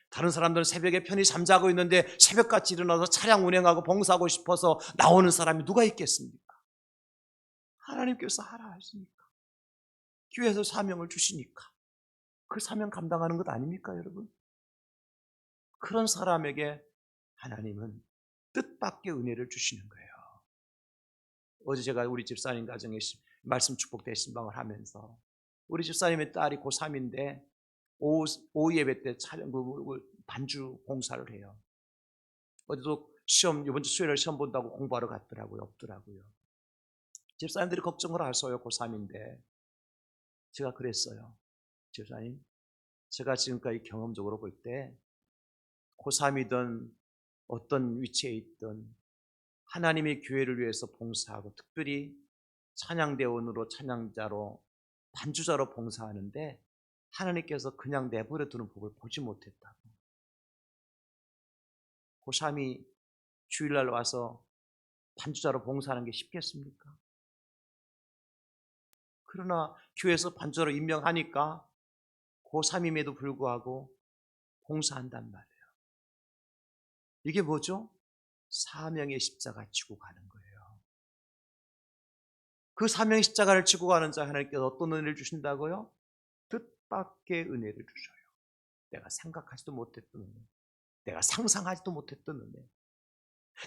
다른 사람들은 새벽에 편히 잠자고 있는데 새벽같이 일어나서 차량 운행하고 봉사하고 싶어서 나오는 사람이 누가 있겠습니까? 하나님께서 하라 하시니까. 교회에서 사명을 주시니까. 그 사명 감당하는 것 아닙니까, 여러분? 그런 사람에게 하나님은 뜻밖의 은혜를 주시는 거예요. 어제 제가 우리 집사님 가정에 말씀 축복 대신방을 하면서 우리 집사님의 딸이 고3인데 오후 예배 때 촬영 반주 봉사를 해요. 어제도 이번 주 수요일에 시험 본다고 공부하러 갔더라고요. 없더라고요. 집사님들이 걱정을 하셔요. 고3인데 제가 그랬어요. 집사님, 제가 지금까지 경험적으로 볼 때 고3이든 어떤 위치에 있든 하나님의 교회를 위해서 봉사하고 특별히 찬양대원으로 찬양자로 반주자로 봉사하는데 하나님께서 그냥 내버려 두는 법을 보지 못했다고. 고3이 주일날 와서 반주자로 봉사하는 게 쉽겠습니까? 그러나 교회에서 반주자로 임명하니까 고3임에도 불구하고 봉사한단 말이에요. 이게 뭐죠? 사명의 십자가 지고 가는 거예요. 그 사명의 십자가를 지고 가는 자 하나님께서 어떤 은혜를 주신다고요? 뜻밖의 은혜를 주셔요. 내가 생각하지도 못했던 은혜, 내가 상상하지도 못했던 은혜,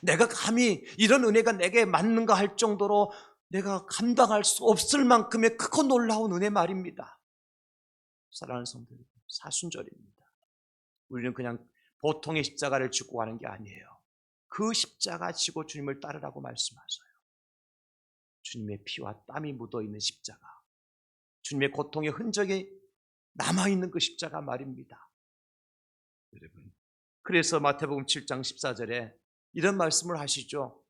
내가 감히 이런 은혜가 내게 맞는가 할 정도로 내가 감당할 수 없을 만큼의 크고 놀라운 은혜 말입니다. 사랑하는 성도 여러분, 사순절입니다. 우리는 그냥 보통의 십자가를 지고 가는 게 아니에요. 그 십자가 지고 주님을 따르라고 말씀하셔요. 주님의 피와 땀이 묻어있는 십자가, 주님의 고통의 흔적이 남아있는 그 십자가 말입니다. 여러분, 그래서 마태복음 7장 14절에 이런 말씀을 하시죠.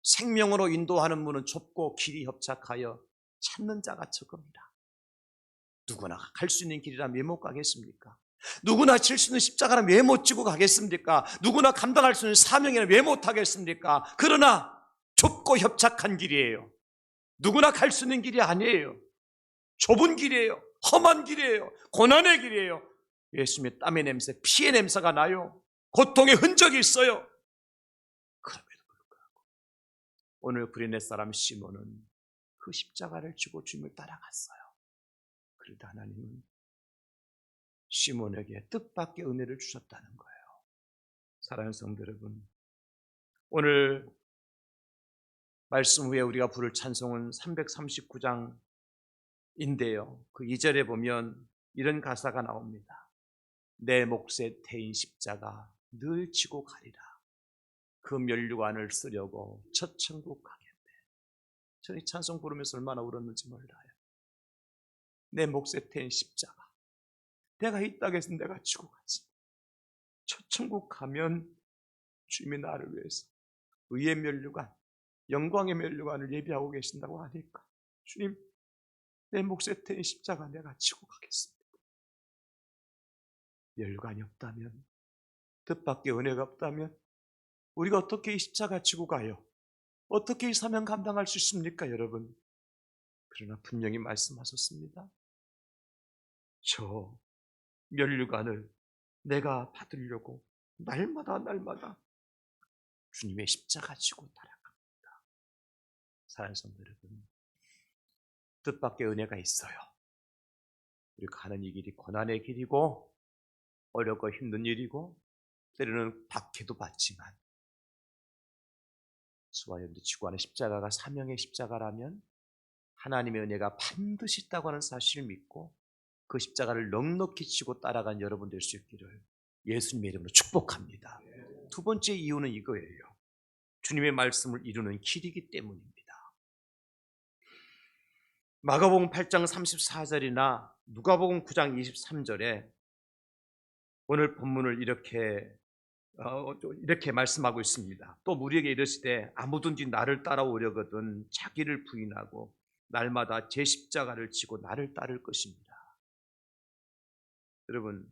생명으로 인도하는 문은 좁고 길이 협착하여 찾는 자가 적습니다. 누구나 갈 수 있는 길이라면 왜 못 가겠습니까? 누구나 질 수 있는 십자가라면 왜 못 지고 가겠습니까? 누구나 감당할 수 있는 사명이라면 왜 못 하겠습니까? 그러나 좁고 협착한 길이에요. 누구나 갈 수 있는 길이 아니에요. 좁은 길이에요. 험한 길이에요. 고난의 길이에요. 예수님의 땀의 냄새, 피의 냄새가 나요. 고통의 흔적이 있어요. 그럼에도 불구하고 오늘 구레네 사람 시몬은 그 십자가를 지고 주님을 따라갔어요. 그런데 하나님은 시몬에게 뜻밖의 은혜를 주셨다는 거예요. 사랑하는 성도 여러분, 오늘 말씀 후에 우리가 부를 찬송은 339장인데요. 그 2절에 보면 이런 가사가 나옵니다. 내 몫에 태인 십자가 늘 지고 가리라. 그 면류관을 쓰려고 첫 천국 가겠네. 저는 이 찬송 부르면서 얼마나 울었는지 몰라요. 내 몫에 태인 십자가, 내가 이 땅에서 내가 지고 가지. 첫 천국 가면 주님이 나를 위해서 의의 면류관, 영광의 면류관을 예비하고 계신다고 하니까 주님, 내 몫에 태인 십자가 내가 지고 가겠습니다. 면류관이 없다면, 뜻밖의 은혜가 없다면 우리가 어떻게 이 십자가 지고 가요? 어떻게 이 사명 감당할 수 있습니까, 여러분? 그러나 분명히 말씀하셨습니다. 저 면류관을 내가 받으려고 날마다 주님의 십자가 지고 따라갑니다. 사랑하는 성도 여러분, 뜻밖의 은혜가 있어요. 우리가 가는 이 길이 고난의 길이고 어렵고 힘든 일이고 때로는 박해도 받지만 저와 여러분들 지고 가는 십자가가 사명의 십자가라면 하나님의 은혜가 반드시 있다고 하는 사실을 믿고 그 십자가를 넉넉히 지고 따라간 여러분 될 수 있기를 예수님의 이름으로 축복합니다. 두 번째 이유는 이거예요. 주님의 말씀을 이루는 길이기 때문입니다. 마가복음 8장 34절이나 누가복음 9장 23절에 오늘 본문을 이렇게 말씀하고 있습니다. 또 우리에게 이르시되 아무든지 나를 따라오려거든 자기를 부인하고 날마다 제 십자가를 지고 나를 따를 것입니다. 여러분,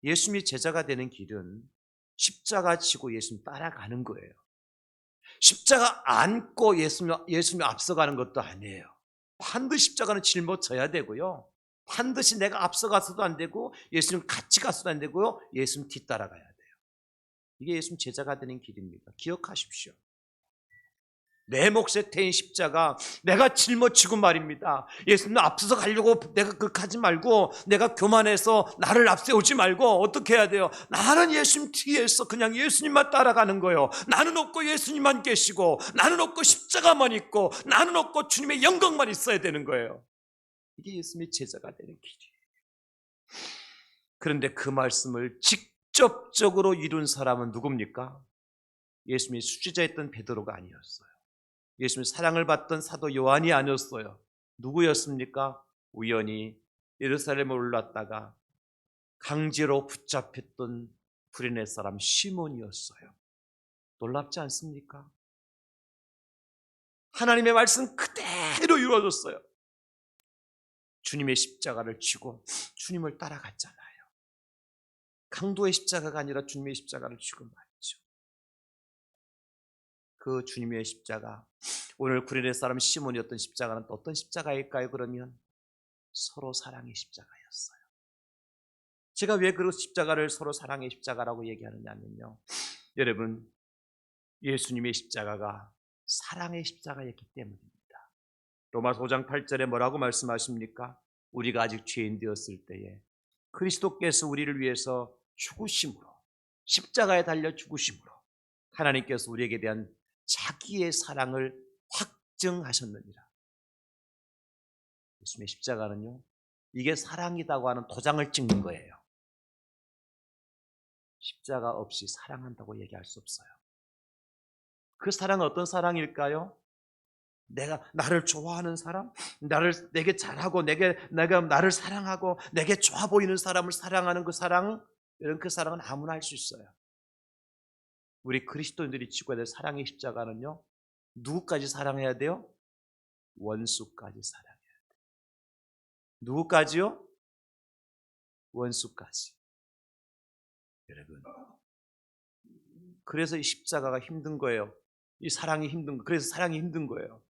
예수님이 제자가 되는 길은 십자가 지고 예수님 따라가는 거예요. 십자가 안고 예수님 앞서가는 것도 아니에요. 반드시 십자가는 짊어져야 되고요. 반드시 내가 앞서가서도 안 되고 예수님 같이 가서도 안 되고요. 예수님 뒤따라가야 돼요. 이게 예수님 제자가 되는 길입니다. 기억하십시오. 내 몫에 태인 십자가 내가 짊어지고 말입니다. 예수님 앞서서 가려고 내가 하지 말고 내가 교만해서 나를 앞세우지 말고 어떻게 해야 돼요? 나는 예수님 뒤에서 그냥 예수님만 따라가는 거예요. 나는 없고 예수님만 계시고 나는 없고 십자가만 있고 나는 없고 주님의 영광만 있어야 되는 거예요. 이게 예수님의 제자가 되는 길이에요. 그런데 그 말씀을 직접적으로 이룬 사람은 누굽니까? 예수님이 수제자였던 베드로가 아니었어요. 예수님의 사랑을 받던 사도 요한이 아니었어요. 누구였습니까? 우연히 예루살렘에 올랐다가 강제로 붙잡혔던 구레네 사람 시몬이었어요. 놀랍지 않습니까? 하나님의 말씀 그대로 이루어졌어요. 주님의 십자가를 지고 주님을 따라갔잖아요. 강도의 십자가가 아니라 주님의 십자가를 지고 말이죠. 그 주님의 십자가, 오늘 구레네 사람 시몬이었던 십자가는 또 어떤 십자가일까요? 그러면 서로 사랑의 십자가였어요. 제가 왜 그 십자가를 서로 사랑의 십자가라고 얘기하느냐면요, 여러분, 예수님의 십자가가 사랑의 십자가였기 때문입니다. 로마서 5장 8절에 뭐라고 말씀하십니까? 우리가 아직 죄인 되었을 때에 그리스도께서 우리를 위해서 죽으심으로, 십자가에 달려 죽으심으로 하나님께서 우리에게 대한 자기의 사랑을 확증하셨느니라. 예수님의 십자가는요, 이게 사랑이라고 하는 도장을 찍는 거예요. 십자가 없이 사랑한다고 얘기할 수 없어요. 그 사랑은 어떤 사랑일까요? 내가 나를 좋아하는 사람, 내게 잘하고 내가 나를 사랑하고 내게 좋아 보이는 사람을 사랑하는 그 사랑, 이런 그 사랑은 아무나 할 수 있어요. 우리 그리스도인들이 지고야 될 사랑의 십자가는요, 누구까지 사랑해야 돼요? 원수까지 사랑해야 돼요. 누구까지요? 원수까지. 여러분, 그래서 이 십자가가 힘든 거예요. 이 사랑이 힘든 거. 그래서 사랑이 힘든 거예요.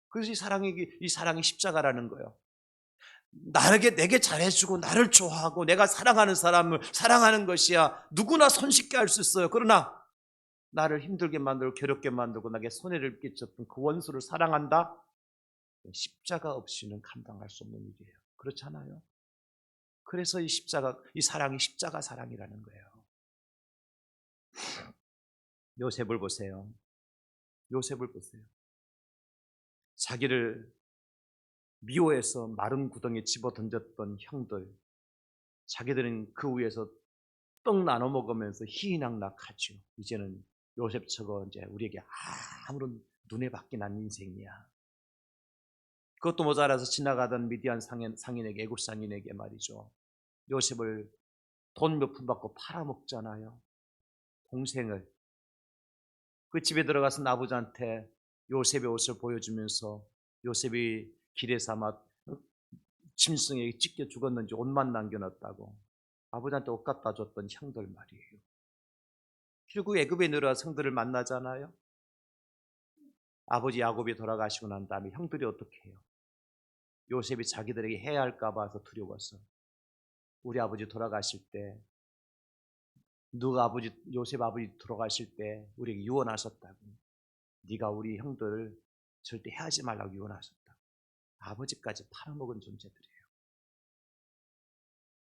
그래서 이 사랑이 십자가라는 거예요. 내게 잘해주고 나를 좋아하고 내가 사랑하는 사람을 사랑하는 것이야 누구나 손쉽게 할 수 있어요. 그러나 나를 힘들게 만들고 괴롭게 만들고 나에게 손해를 끼쳤던 그 원수를 사랑한다? 십자가 없이는 감당할 수 없는 일이에요. 그렇잖아요. 그래서 이 사랑이 십자가 사랑이라는 거예요. 요셉을 보세요. 요셉을 보세요. 자기를 미워해서 마른 구덩이에 집어 던졌던 형들, 자기들은 그 위에서 떡 나눠 먹으면서 희희낙낙하죠. 이제는 요셉처럼 이제 우리에게 아무런 눈에 박힌 안 인생이야. 그것도 모자라서 지나가던 미디안 상인에게, 애굽 상인에게 말이죠, 요셉을 돈 몇 푼 받고 팔아먹잖아요. 동생을. 그 집에 들어가서 아버지한테 요셉의 옷을 보여주면서 요셉이 길에서 아마 짐승에게 찢겨 죽었는지 옷만 남겨놨다고 아버지한테 옷 갖다 줬던 형들 말이에요. 결국 애굽에 내려와 성들을 만나잖아요. 아버지 야곱이 돌아가시고 난 다음에 형들이 어떻게 해요? 요셉이 자기들에게 해야 할까 봐서 두려워서 우리 아버지 돌아가실 때 요셉 아버지 돌아가실 때 우리에게 유언하셨다고. 네가 우리 형들을 절대 해하지 말라고 유언하셨다고. 아버지까지 팔아먹은 존재들이에요.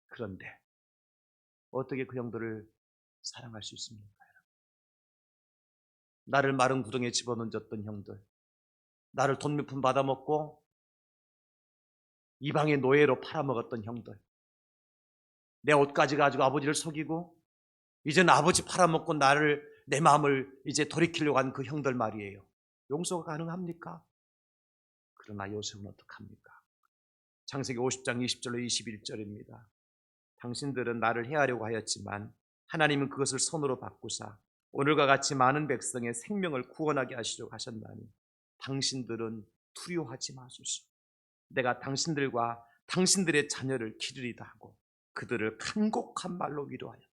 그런데 어떻게 그 형들을 사랑할 수 있습니까? 나를 마른 구덩이에 집어던졌던 형들, 나를 돈 몇 푼 받아먹고 이방의 노예로 팔아먹었던 형들, 내 옷까지 가지고 아버지를 속이고 이제는 아버지 팔아먹고 내 마음을 이제 돌이키려고 한 그 형들 말이에요. 용서가 가능합니까? 그러나 요셉은 어떡합니까? 창세기 50장 20절로 21절입니다. 당신들은 나를 해하려고 하였지만 하나님은 그것을 선으로 바꾸사 오늘과 같이 많은 백성의 생명을 구원하게 하시려고 하셨나니 당신들은 두려워하지 마소서. 내가 당신들과 당신들의 자녀를 기르리다 하고 그들을 간곡한 말로 위로하였더라.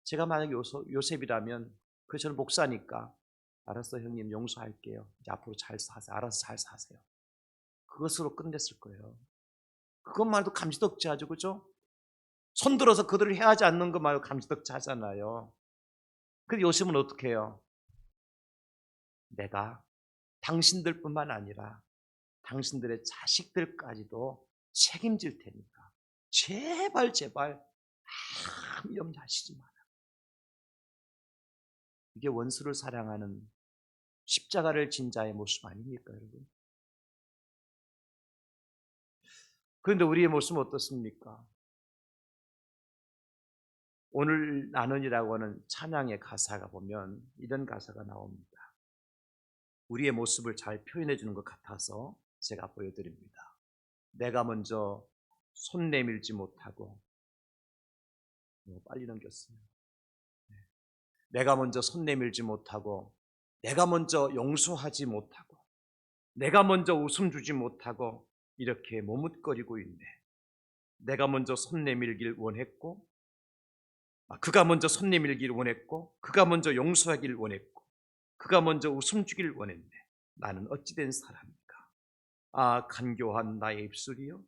제가 만약 요셉이라면 저는 목사니까 알았어 형님 용서할게요. 이제 앞으로 잘 사세요. 알아서 잘 사세요. 그것으로 끝냈을 거예요. 그것만해도 감지덕지 하죠. 그죠? 손들어서 그들을 해하지 않는 것만해도 감지덕지 하잖아요. 근데 요셉은 어떻게 해요? 내가 당신들뿐만 아니라 당신들의 자식들까지도 책임질 테니까 제발 아무 염려하시지 마라. 이게 원수를 사랑하는 십자가를 진 자의 모습 아닙니까, 여러분? 그런데 우리의 모습은 어떻습니까? 오늘 나눈이라고 하는 찬양의 가사가 보면 이런 가사가 나옵니다. 우리의 모습을 잘 표현해 주는 것 같아서 제가 보여드립니다. 내가 먼저 손 내밀지 못하고 빨리 넘겼어요. 내가 먼저 손 내밀지 못하고 내가 먼저 용서하지 못하고 내가 먼저 웃음 주지 못하고 이렇게 머뭇거리고 있네. 내가 먼저 손 내밀길 원했고 그가 먼저 손 내밀길 원했고 그가 먼저 용서하길 원했고 그가 먼저 웃음 주길 원했네. 나는 어찌된 사람인가? 아 간교한 나의 입술이요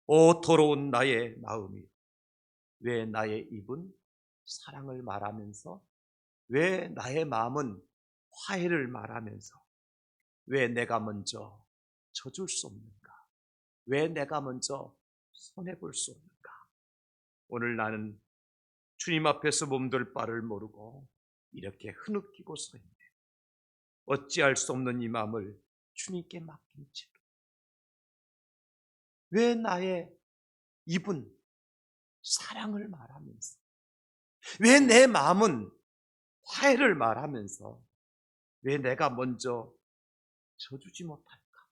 오 더러운 나의 마음이요 왜 나의 입은 사랑을 말하면서 왜 나의 마음은 화해를 말하면서 왜 내가 먼저 져줄 수 없는가? 왜 내가 먼저 손해볼 수 없는가? 오늘 나는 주님 앞에서 몸둘 바를 모르고 이렇게 흐느끼고 서 있네. 어찌할 수 없는 이 마음을 주님께 맡긴 채로 왜 나의 입은 사랑을 말하면서 왜 내 마음은 화해를 말하면서 왜 내가 먼저 져주지 못할까?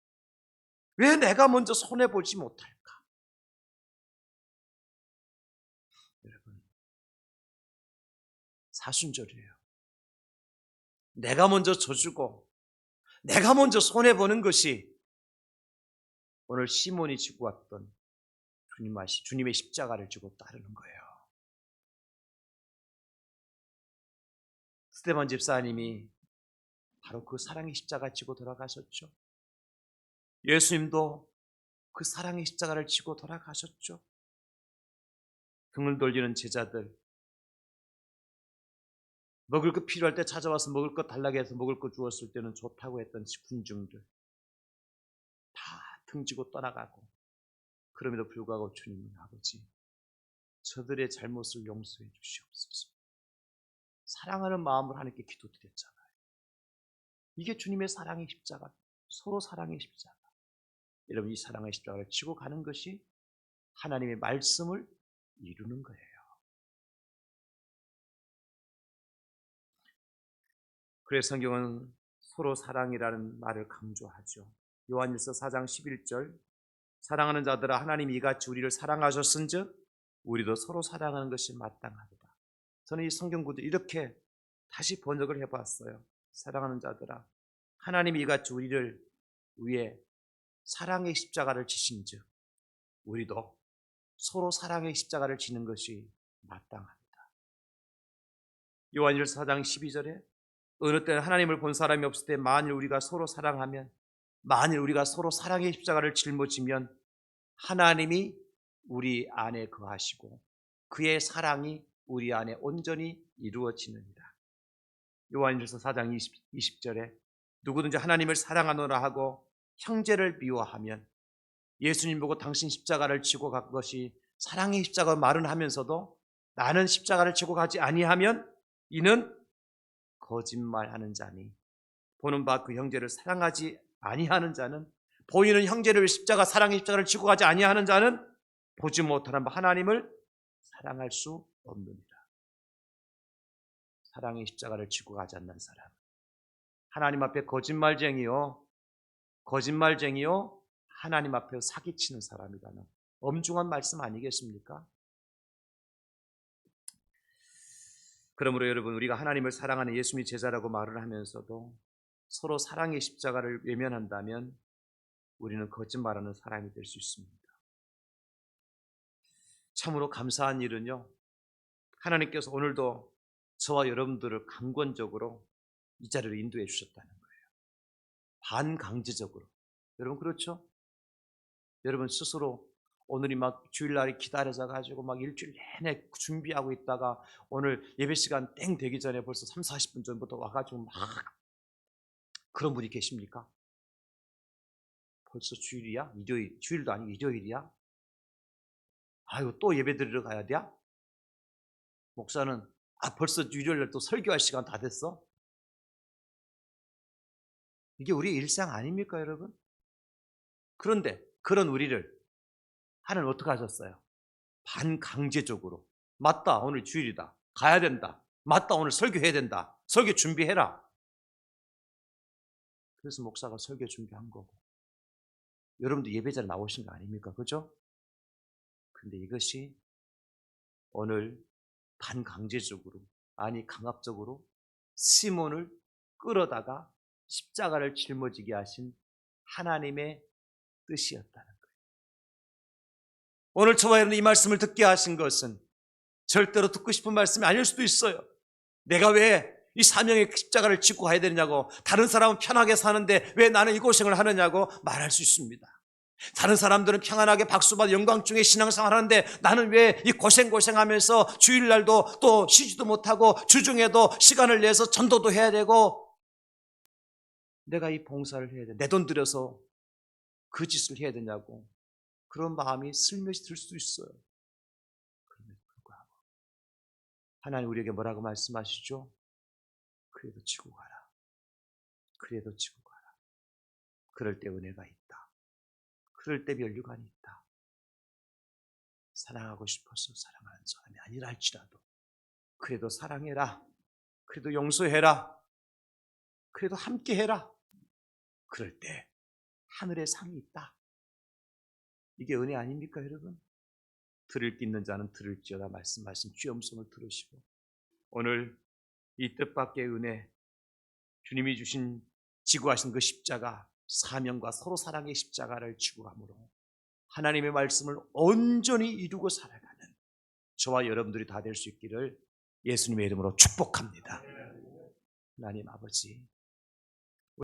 왜 내가 먼저 손해보지 못할까? 여러분, 사순절이에요. 내가 먼저 져주고 내가 먼저 손해보는 것이 오늘 시몬이 지고 왔던 주님의 십자가를 지고 따르는 거예요. 스데반 집사님이 바로 그 사랑의 십자가 지고 돌아가셨죠. 예수님도 그 사랑의 십자가를 지고 돌아가셨죠. 등을 돌리는 제자들, 먹을 것 필요할 때 찾아와서 먹을 것 달라고 해서 먹을 것 주었을 때는 좋다고 했던 군중들 다 등지고 떠나가고, 그럼에도 불구하고 주님은 아버지 저들의 잘못을 용서해 주시옵소서. 사랑하는 마음을 하나님께 기도드렸잖아요. 이게 주님의 사랑의 십자가, 서로 사랑의 십자가. 여러분, 이 사랑의 십자가를 지고 가는 것이 하나님의 말씀을 이루는 거예요. 그래서 성경은 서로 사랑이라는 말을 강조하죠. 요한일서 4장 11절, 사랑하는 자들아 하나님이 이같이 우리를 사랑하셨은즉 우리도 서로 사랑하는 것이 마땅하도다. 저는 이 성경 구절 이렇게 다시 번역을 해봤어요. 사랑하는 자들아 하나님이 이같이 우리를 위해 사랑의 십자가를 지신즉 우리도 서로 사랑의 십자가를 지는 것이 마땅합니다. 요한일서 4장 12절에 어느 때는 하나님을 본 사람이 없을 때 만일 우리가 서로 사랑하면, 만일 우리가 서로 사랑의 십자가를 짊어지면 하나님이 우리 안에 거하시고 그의 사랑이 우리 안에 온전히 이루어지느니라. 요한일서 4장 20절에 누구든지 하나님을 사랑하노라 하고 형제를 미워하면, 예수님 보고 당신 십자가를 지고 간 것이 사랑의 십자가 말은 하면서도 나는 십자가를 지고 가지 아니하면 이는 거짓말하는 자니, 보는 바 그 형제를 사랑하지 아니하는 자는, 보이는 형제를 십자가 사랑의 십자가를 지고 가지 아니하는 자는 보지 못하는 바 하나님을 사랑할 수 없느니라. 사랑의 십자가를 지고 가지 않는 사람, 하나님 앞에 거짓말쟁이요 하나님 앞에 사기치는 사람이라는 엄중한 말씀 아니겠습니까? 그러므로 여러분, 우리가 하나님을 사랑하는 예수님이 제자라고 말을 하면서도 서로 사랑의 십자가를 외면한다면 우리는 거짓말하는 사람이 될 수 있습니다. 참으로 감사한 일은요, 하나님께서 오늘도 저와 여러분들을 강권적으로 이 자리로 인도해 주셨다는 거예요. 반강제적으로. 여러분 그렇죠? 여러분 스스로 오늘이 막 주일날이 기다려져 가지고 막 일주일 내내 준비하고 있다가 오늘 예배 시간 땡 되기 전에 벌써 3, 40분 전부터 와가지고 막, 그런 분이 계십니까? 벌써 주일이야? 일요일, 주일도 아니고 일요일이야? 아유, 또 예배 드리러 가야 돼? 목사는 벌써 일요일날 또 설교할 시간 다 됐어? 이게 우리 일상 아닙니까, 여러분? 그런데 그런 우리를 하나님 어떻게 하셨어요? 반강제적으로. 맞다, 오늘 주일이다. 가야 된다. 맞다, 오늘 설교해야 된다. 설교 준비해라. 그래서 목사가 설교 준비한 거고, 여러분도 예배자로 나오신 거 아닙니까? 그죠? 근데 이것이 오늘 반강제적으로, 아니 강압적으로 시몬을 끌어다가 십자가를 짊어지게 하신 하나님의 뜻이었다는 거예요. 오늘 저와 여러분 이 말씀을 듣게 하신 것은 절대로 듣고 싶은 말씀이 아닐 수도 있어요. 내가 왜 이 사명의 십자가를 짚고 가야 되느냐고, 다른 사람은 편하게 사는데 왜 나는 이 고생을 하느냐고 말할 수 있습니다. 다른 사람들은 평안하게 박수받아 영광 중에 신앙생활 하는데 나는 왜 이 고생하면서 주일날도 또 쉬지도 못하고 주중에도 시간을 내서 전도도 해야 되고 내가 이 봉사를 해야 돼, 내 돈 들여서 그 짓을 해야 되냐고, 그런 마음이 슬며시 들 수 있어요. 그럼에도 불구하고 하나님 우리에게 뭐라고 말씀하시죠? 그래도 지고 가라. 그래도 지고 가라. 그럴 때 은혜가 있다. 그럴 때 면류관이 있다. 사랑하고 싶어서 사랑하는 사람이 아니라 할지라도 그래도 사랑해라. 그래도 용서해라. 그래도 함께 해라. 그럴 때 하늘의 상이 있다. 이게 은혜 아닙니까, 여러분? 들을 게 있는 자는 들을지어다 말씀하신 주의 음성을 들으시고 오늘 이 뜻밖의 은혜, 주님이 주신 지구하신 그 십자가, 사명과 서로 사랑의 십자가를 지구함으로 하나님의 말씀을 온전히 이루고 살아가는 저와 여러분들이 다 될 수 있기를 예수님의 이름으로 축복합니다. 하나님 아버지,